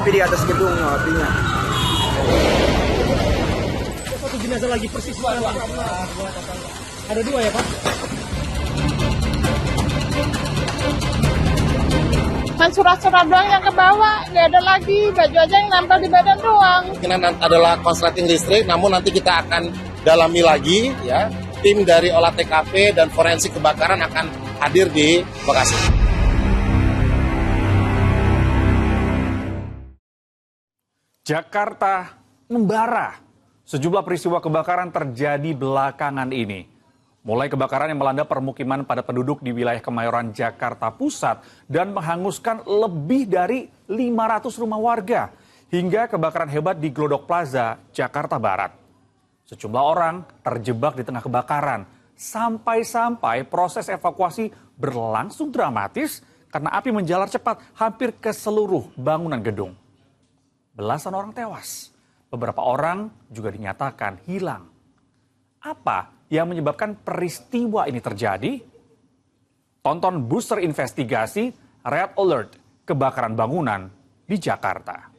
Api di atas gedung, apinya. Satu jenazah lagi persis Pak. Ada dua ya Pak? Kan surat-surat doang yang ke bawah, nggak ada lagi, baju aja yang nempel di badan doang. Kemungkinan adalah konsleting listrik, namun nanti kita akan dalami lagi, ya. Tim dari olah TKP dan forensik kebakaran akan hadir di lokasi. Jakarta membara. Sejumlah peristiwa kebakaran terjadi belakangan ini. Mulai kebakaran yang melanda permukiman padat penduduk di wilayah Kemayoran, Jakarta Pusat dan menghanguskan lebih dari 500 rumah warga, hingga kebakaran hebat di Glodok Plaza, Jakarta Barat. Sejumlah orang terjebak di tengah kebakaran, sampai-sampai proses evakuasi berlangsung dramatis karena api menjalar cepat hampir ke seluruh bangunan gedung. Belasan orang tewas, beberapa orang juga dinyatakan hilang. Apa yang menyebabkan peristiwa ini terjadi? Tonton booster investigasi Red Alert kebakaran bangunan di Jakarta.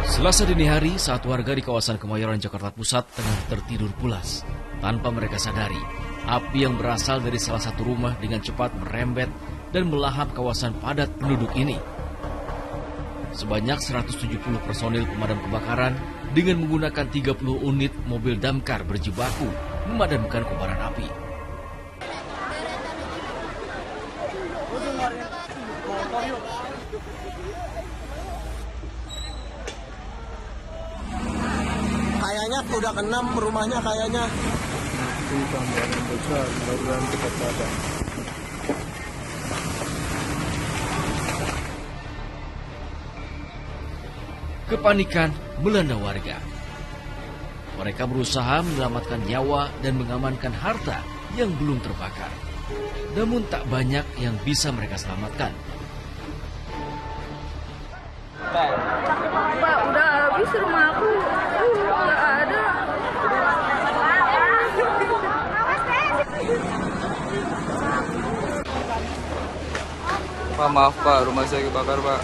Selasa dini hari saat warga di kawasan Kemayoran, Jakarta Pusat tengah tertidur pulas. Tanpa mereka sadari, api yang berasal dari salah satu rumah dengan cepat merembet dan melahap kawasan padat penduduk ini. Sebanyak 170 personil pemadam kebakaran dengan menggunakan 30 unit mobil damkar berjibaku memadamkan kobaran api. Kayaknya udah ke-6 rumahnya kayaknya. Kepanikan melanda warga. Mereka berusaha menyelamatkan nyawa dan mengamankan harta yang belum terbakar. Namun tak banyak yang bisa mereka selamatkan. Pak, udah habis rumah aku, nggak ada. Pak, maaf Pak, rumah saya kebakar Pak.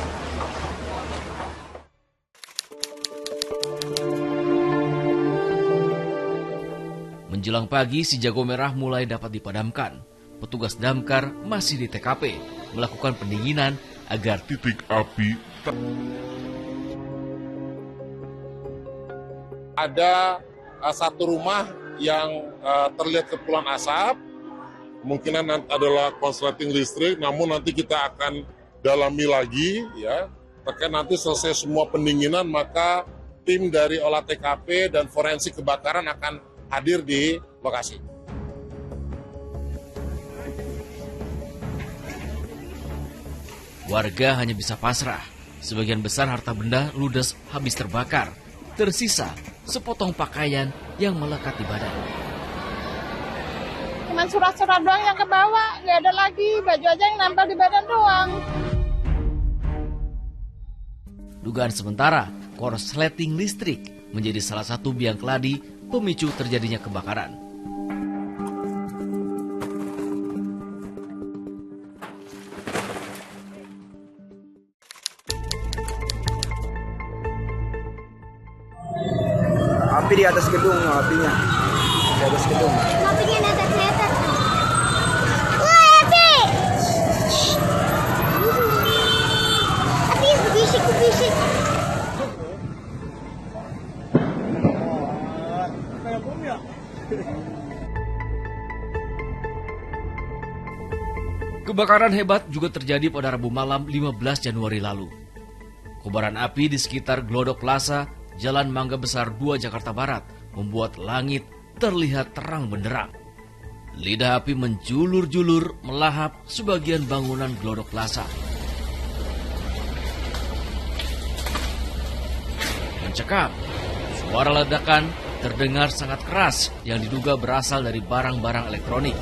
Menjelang pagi, si jago merah mulai dapat dipadamkan. Petugas damkar masih di TKP, melakukan pendinginan agar titik api Ada satu rumah yang terlihat kepulan asap, kemungkinan adalah konsleting listrik, namun nanti kita akan dalami lagi, ya. Terkait nanti selesai semua pendinginan, maka tim dari olah TKP dan forensik kebakaran akan hadir di lokasi. warga hanya bisa pasrah. Sebagian besar harta benda ludes habis terbakar. Tersisa sepotong pakaian yang melekat di badan. Cuman surat-surat doang yang ke bawah, nggak ada lagi, baju aja yang nempel di badan doang. Dugaan sementara, korsleting listrik menjadi salah satu biang keladi pemicu terjadinya kebakaran. Api di atas gedung, apinya di atas gedung. Apinya di atas meter. Wah, api! Api berbisik. Kayak bom ya? Kebakaran hebat juga terjadi pada Rabu malam 15 Januari lalu. Kobaran api di sekitar Glodok Plaza, Jalan Mangga Besar 2 Jakarta Barat membuat langit terlihat terang benderang. Lidah api menjulur-julur melahap sebagian bangunan Glodok Plaza. Mencekam, suara ledakan terdengar sangat keras yang diduga berasal dari barang-barang elektronik.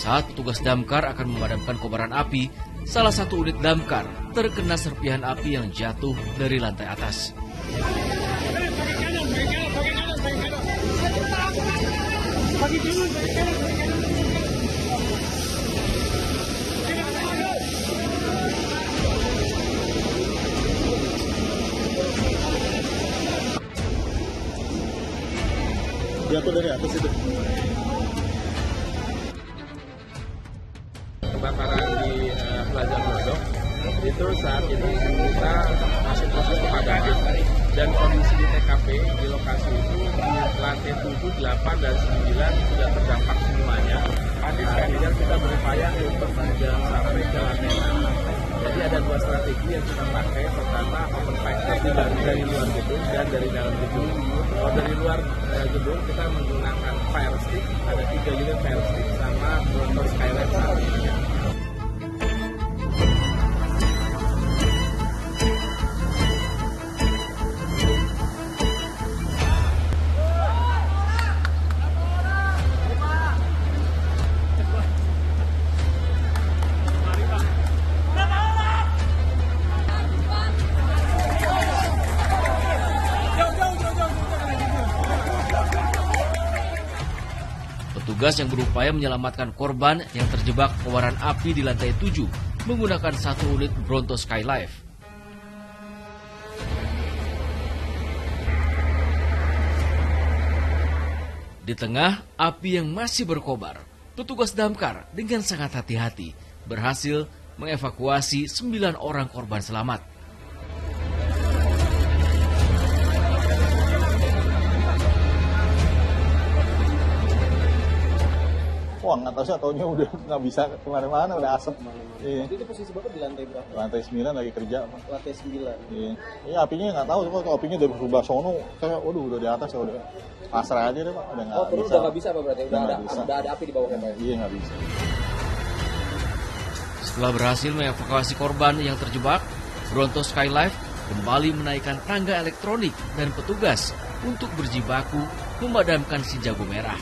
Saat petugas damkar akan memadamkan kobaran api, salah satu unit damkar terkena serpihan api yang jatuh dari lantai atas. Jatuh dari atas itu. Kebakaran di Plaza Glodok itu saat ini kita masih proses pemadaman dan kondisi di TKP di lokasi itu di lantai 7, 8, dan 9 sudah terdampak semuanya. Dan kita berupaya untuk jangan sampai ke lantai 6. Jadi ada dua strategi yang kita pakai. Pertama, open fire dari luar gedung dan dari dalam gedung. Kalau dari luar gedung kita menggunakan fire stick, ada 3 unit fire stick sama motor skylight satu. Petugas yang berupaya menyelamatkan korban yang terjebak kobaran api di lantai 7 menggunakan satu unit Bronto Skylife. Di tengah api yang masih berkobar, petugas damkar dengan sangat hati-hati berhasil mengevakuasi 9 orang korban selamat. Wah, nggak tahu sih, taunya udah nggak bisa kemana-mana, udah asap. Iya. Itu posisi Bapak di lantai berapa? Lantai 9 lagi kerja. Lantai 9. Iya. Iya, apinya nggak tahu, kok apinya dari sebelah sono. Kayak, waduh, udah di atas ya udah. Pasrah aja deh, Pak. Udah nggak bisa. Udah nggak bisa Pak berarti? Udah Udah ada api di bawah Pak? Iya, nggak bisa. Setelah berhasil mengevakuasi korban yang terjebak, Bronto Skylife kembali menaikkan tangga elektronik dan petugas untuk berjibaku memadamkan si jago merah.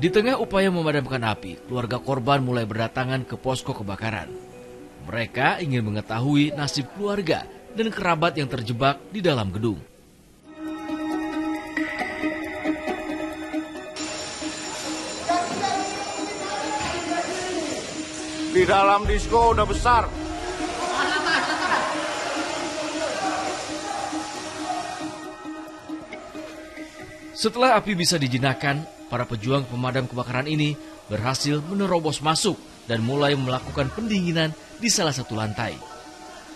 Di tengah upaya memadamkan api, keluarga korban mulai berdatangan ke posko kebakaran. Mereka ingin mengetahui nasib keluarga dan kerabat yang terjebak di dalam gedung. Di dalam disko udah besar. Setelah api bisa dijinakkan, para pejuang pemadam kebakaran ini berhasil menerobos masuk dan mulai melakukan pendinginan di salah satu lantai.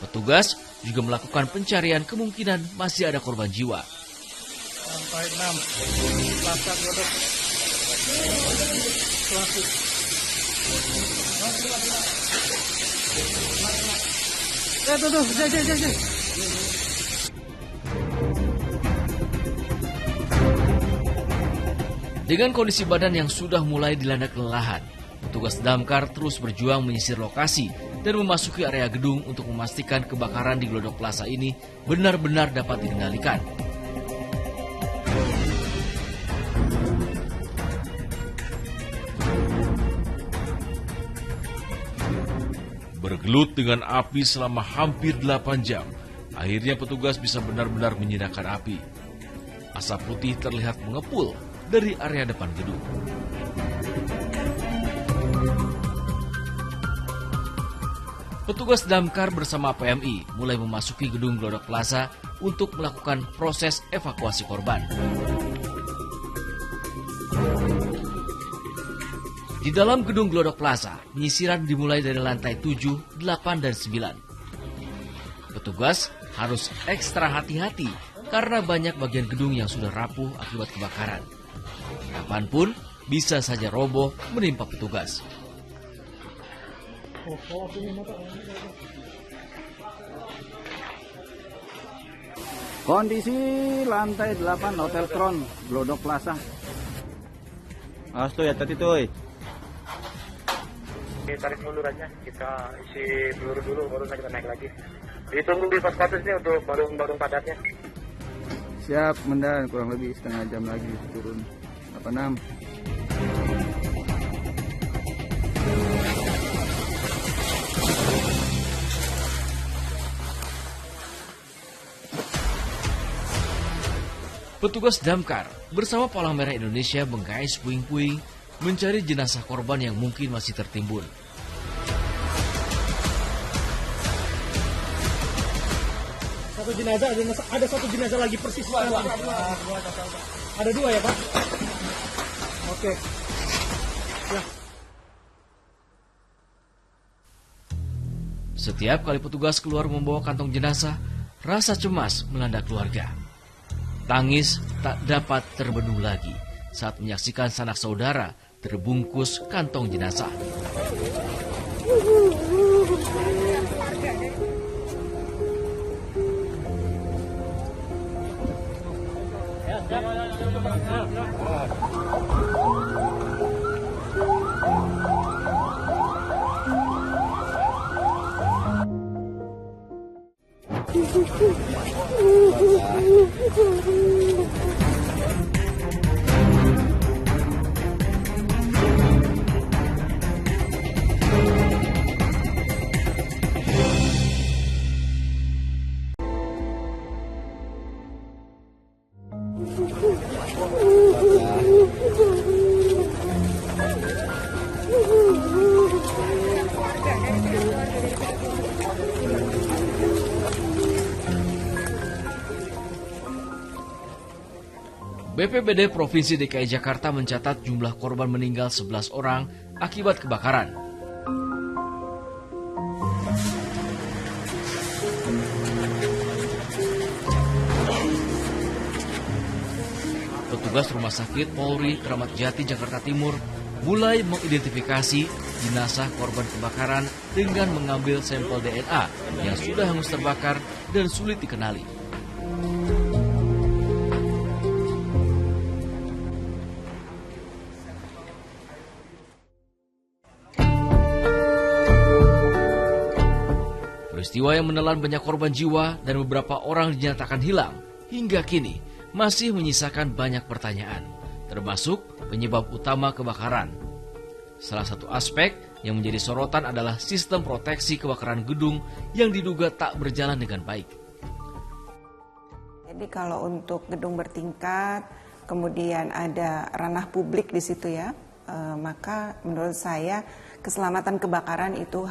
Petugas juga melakukan pencarian kemungkinan masih ada korban jiwa. Lantai 6, Plaza Glodok. Tuh. Dengan kondisi badan yang sudah mulai dilanda kelelahan, petugas damkar terus berjuang menyisir lokasi dan memasuki area gedung untuk memastikan kebakaran di Glodok Plaza ini benar-benar dapat dikendalikan. Bergelut dengan api selama hampir 8 jam, akhirnya petugas bisa benar-benar menjinakkan api. Asap putih terlihat mengepul dari area depan gedung. Petugas damkar bersama PMI mulai memasuki gedung Glodok Plaza untuk melakukan proses evakuasi korban. Di dalam gedung Glodok Plaza, penyisiran dimulai dari lantai 7, 8, dan 9. Petugas harus ekstra hati-hati karena banyak bagian gedung yang sudah rapuh akibat kebakaran. Kapanpun bisa saja roboh menimpa petugas. Kondisi lantai 8 Hotel Crown Glodok Plaza. Awas tuh ya tadi tuh. Tarik mundur aja, kita isi peluru dulu, baru kita naik lagi. Ditunggu di pos patus nih untuk barung padatnya. Siap, Komandan, kurang lebih setengah jam lagi turun 86. Petugas damkar bersama Palang Merah Indonesia menggais puing-puing mencari jenazah korban yang mungkin masih tertimbun. Satu jenazah, ada satu jenazah lagi persis. Ada dua ya Pak? Oke. Ya. Setiap kali petugas keluar membawa kantong jenazah, rasa cemas melanda keluarga. Tangis tak dapat terbendung lagi saat menyaksikan sanak saudara terbungkus kantong jenazah. BPBD Provinsi DKI Jakarta mencatat jumlah korban meninggal 11 orang akibat kebakaran. Petugas Rumah Sakit Polri Kramat Jati Jakarta Timur mulai mengidentifikasi jenazah korban kebakaran dengan mengambil sampel DNA yang sudah hangus terbakar dan sulit dikenali. Peristiwa yang menelan banyak korban jiwa dan beberapa orang dinyatakan hilang hingga kini masih menyisakan banyak pertanyaan, termasuk penyebab utama kebakaran. Salah satu aspek yang menjadi sorotan adalah sistem proteksi kebakaran gedung yang diduga tak berjalan dengan baik. Jadi kalau untuk gedung bertingkat, kemudian ada ranah publik di situ ya, maka menurut saya keselamatan kebakaran itu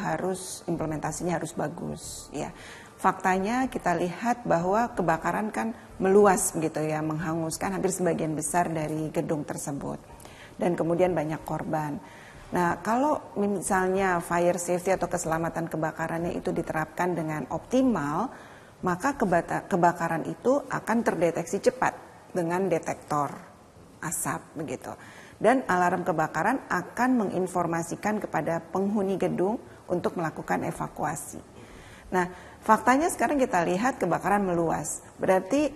implementasinya harus bagus ya. Faktanya kita lihat bahwa kebakaran kan meluas begitu ya, menghanguskan hampir sebagian besar dari gedung tersebut dan kemudian banyak korban. Nah, kalau misalnya fire safety atau keselamatan kebakarannya itu diterapkan dengan optimal, maka kebakaran itu akan terdeteksi cepat dengan detektor asap begitu. Dan alarm kebakaran akan menginformasikan kepada penghuni gedung untuk melakukan evakuasi. Nah, faktanya sekarang kita lihat kebakaran meluas, berarti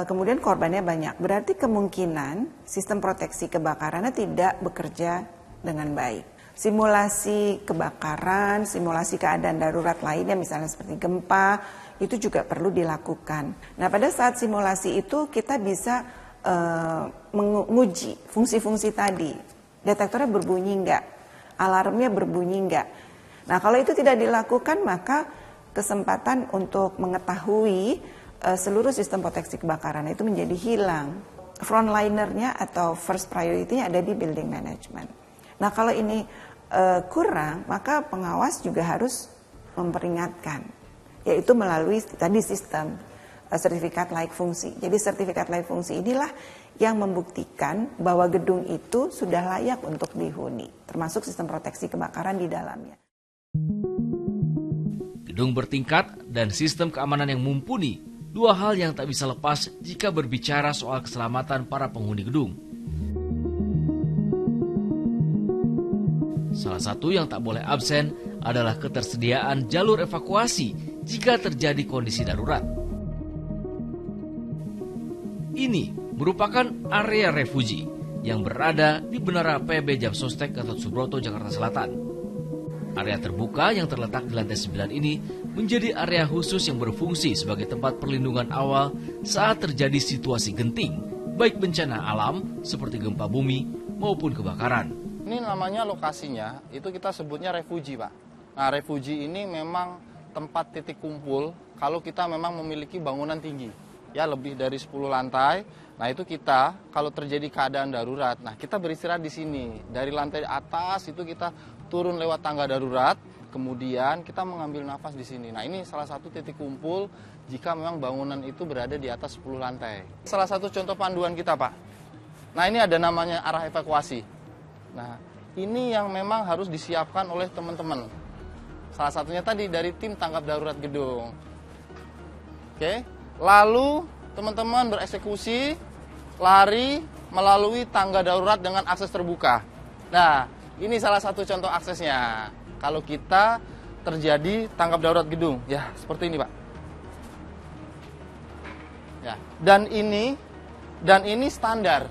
kemudian korbannya banyak. Berarti kemungkinan sistem proteksi kebakarannya tidak bekerja dengan baik. Simulasi kebakaran, simulasi keadaan darurat lainnya misalnya seperti gempa, itu juga perlu dilakukan. Nah, pada saat simulasi itu kita bisa menguji fungsi-fungsi tadi. Detektornya berbunyi enggak? Alarmnya berbunyi enggak? Nah, kalau itu tidak dilakukan, maka kesempatan untuk mengetahui seluruh sistem proteksi kebakaran itu menjadi hilang. Frontlinernya atau first priority-nya ada di building management. Nah, kalau ini kurang, maka pengawas juga harus memperingatkan, yaitu melalui tadi sistem sertifikat layak fungsi. Jadi sertifikat layak fungsi inilah yang membuktikan bahwa gedung itu sudah layak untuk dihuni, termasuk sistem proteksi kebakaran di dalamnya. Gedung bertingkat dan sistem keamanan yang mumpuni, dua hal yang tak bisa lepas jika berbicara soal keselamatan para penghuni gedung. Salah satu yang tak boleh absen adalah ketersediaan jalur evakuasi jika terjadi kondisi darurat. Ini merupakan area refugi yang berada di Menara PB Jamsostek Gatot Subroto, Jakarta Selatan. Area terbuka yang terletak di lantai 9 ini menjadi area khusus yang berfungsi sebagai tempat perlindungan awal saat terjadi situasi genting, baik bencana alam seperti gempa bumi maupun kebakaran. Ini namanya lokasinya, itu kita sebutnya refugi, Pak. Nah, refugi ini memang tempat titik kumpul kalau kita memang memiliki bangunan tinggi, ya lebih dari 10 lantai. Nah, itu kita kalau terjadi keadaan darurat, nah kita beristirahat di sini. Dari lantai atas itu kita turun lewat tangga darurat, kemudian kita mengambil nafas di sini. Nah, ini salah satu titik kumpul jika memang bangunan itu berada di atas 10 lantai. Salah satu contoh panduan kita, Pak. Nah, ini ada namanya arah evakuasi. Nah, ini yang memang harus disiapkan oleh teman-teman. Salah satunya tadi dari tim tanggap darurat gedung. Oke, lalu teman-teman bereksekusi, lari melalui tangga darurat dengan akses terbuka. Nah, ini salah satu contoh aksesnya. Kalau kita terjadi tanggap darurat gedung, ya seperti ini, Pak. Ya, dan ini standar.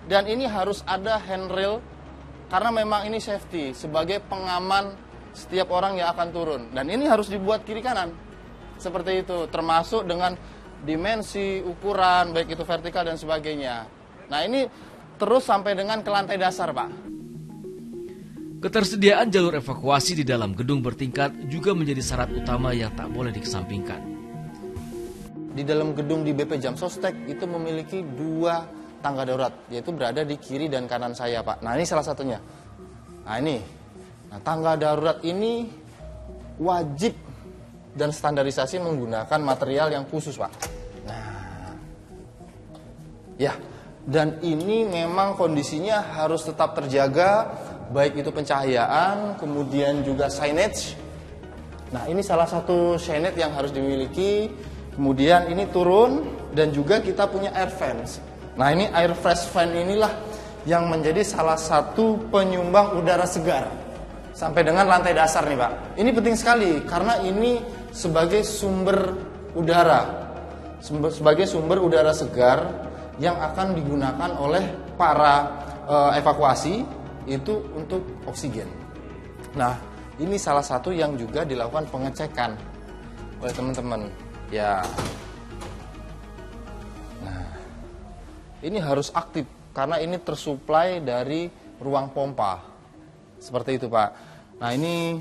Dan ini harus ada handrail karena memang ini safety sebagai pengaman setiap orang yang akan turun. Dan ini harus dibuat kiri kanan. Seperti itu, termasuk dengan dimensi, ukuran, baik itu vertikal dan sebagainya. Nah, ini terus sampai dengan ke lantai dasar, Pak. Ketersediaan jalur evakuasi di dalam gedung bertingkat juga menjadi syarat utama yang tak boleh dikesampingkan. Di dalam gedung di BP Jamsostek itu memiliki 2 tangga darurat, yaitu berada di kiri dan kanan saya, Pak. Nah, ini salah satunya. Nah, ini. Nah, tangga darurat ini wajib dan standarisasi menggunakan material yang khusus, Pak. Nah, ya. Dan ini memang kondisinya harus tetap terjaga, baik itu pencahayaan, kemudian juga signage. Nah, ini salah satu signage yang harus dimiliki. Kemudian ini turun, dan juga kita punya air fans. Nah, ini air fresh fan inilah yang menjadi salah satu penyumbang udara segar sampai dengan lantai dasar nih, Pak. Ini penting sekali karena ini sebagai sumber udara, sebagai sumber udara segar yang akan digunakan oleh para evakuasi itu untuk oksigen. Nah, ini salah satu yang juga dilakukan pengecekan oleh teman-teman. Ya. Ini harus aktif karena ini tersuplai dari ruang pompa. Seperti itu, Pak. Nah, ini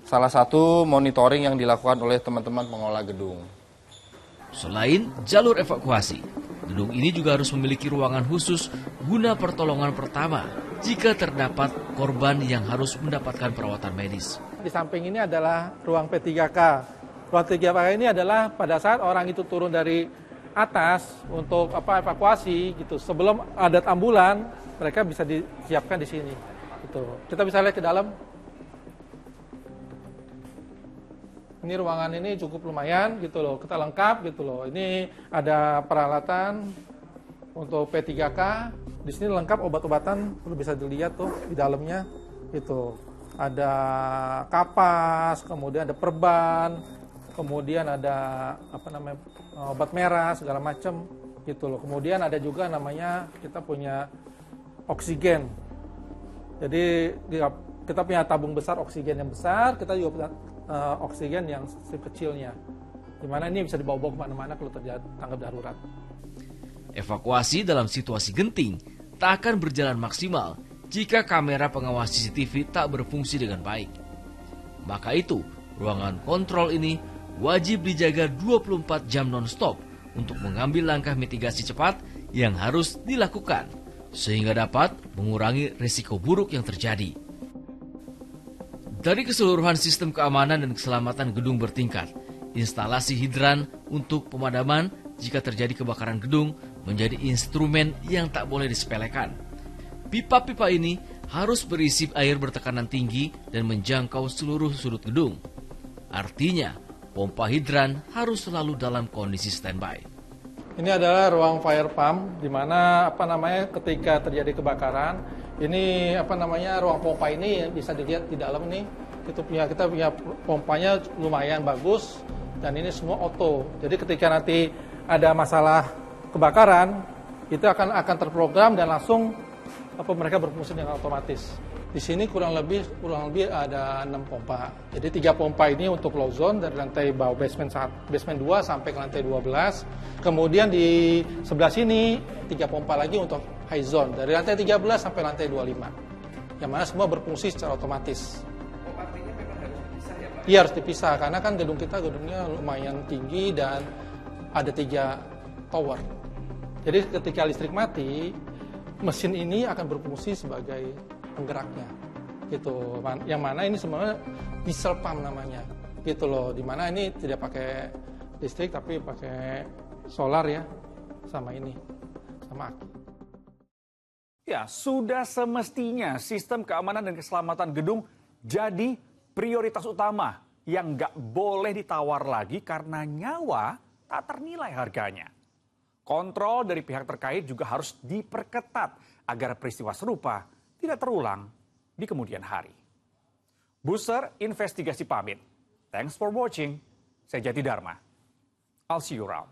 salah satu monitoring yang dilakukan oleh teman-teman pengelola gedung. Selain jalur evakuasi, gedung ini juga harus memiliki ruangan khusus guna pertolongan pertama jika terdapat korban yang harus mendapatkan perawatan medis. Di samping ini adalah ruang P3K. Ruang P3K ini adalah pada saat orang itu turun dari atas untuk evakuasi gitu. Sebelum ada ambulan, mereka bisa disiapkan di sini. Gitu. Kita bisa lihat ke dalam. Ini ruangan ini cukup lumayan gitu loh. Kita lengkap gitu loh. Ini ada peralatan untuk P3K. Di sini lengkap obat-obatan, perlu bisa dilihat tuh di dalamnya. Gitu. Ada kapas, kemudian ada perban, kemudian ada obat merah segala macam gitu loh. Kemudian ada juga namanya kita punya oksigen. Jadi kita punya tabung besar oksigen yang besar, kita juga punya oksigen yang kecilnya. Dimana ini bisa dibawa-bawa kemana-mana kalau terjadi tanggap darurat. Evakuasi dalam situasi genting tak akan berjalan maksimal jika kamera pengawas CCTV tak berfungsi dengan baik. Maka itu, ruangan kontrol ini wajib dijaga 24 jam non-stop untuk mengambil langkah mitigasi cepat yang harus dilakukan sehingga dapat mengurangi risiko buruk yang terjadi. Dari keseluruhan sistem keamanan dan keselamatan gedung bertingkat, instalasi hidran untuk pemadaman jika terjadi kebakaran gedung menjadi instrumen yang tak boleh disepelekan. Pipa-pipa ini harus berisi air bertekanan tinggi dan menjangkau seluruh sudut gedung. Artinya, pompa hidran harus selalu dalam kondisi standby. Ini adalah ruang fire pump di mana ketika terjadi kebakaran, ini ruang pompa ini bisa dilihat di dalam nih. Kita punya pompanya lumayan bagus dan ini semua auto. Jadi ketika nanti ada masalah kebakaran, itu akan terprogram dan langsung mereka berfungsi dengan otomatis. Di sini kurang lebih ada 6 pompa. Jadi 3 pompa ini untuk low zone dari lantai bawah basement 2 sampai ke lantai 12. Kemudian di sebelah sini 3 pompa lagi untuk high zone dari lantai 13 sampai lantai 25. Yang mana semua berfungsi secara otomatis. Artinya memang harus dipisah ya Pak? Iya harus dipisah karena kan gedungnya lumayan tinggi dan ada 3 tower. Jadi ketika listrik mati, mesin ini akan berfungsi sebagai penggeraknya, gitu. Yang mana ini sebenarnya diesel pump namanya, gitu loh. Dimana ini tidak pakai listrik tapi pakai solar ya, sama ini, sama aki. Ya, sudah semestinya sistem keamanan dan keselamatan gedung jadi prioritas utama yang nggak boleh ditawar lagi karena nyawa tak ternilai harganya. Kontrol dari pihak terkait juga harus diperketat agar peristiwa serupa tidak terulang di kemudian hari. Booster investigasi pamit. Thanks for watching. Saya Jati Dharma. I'll see you around.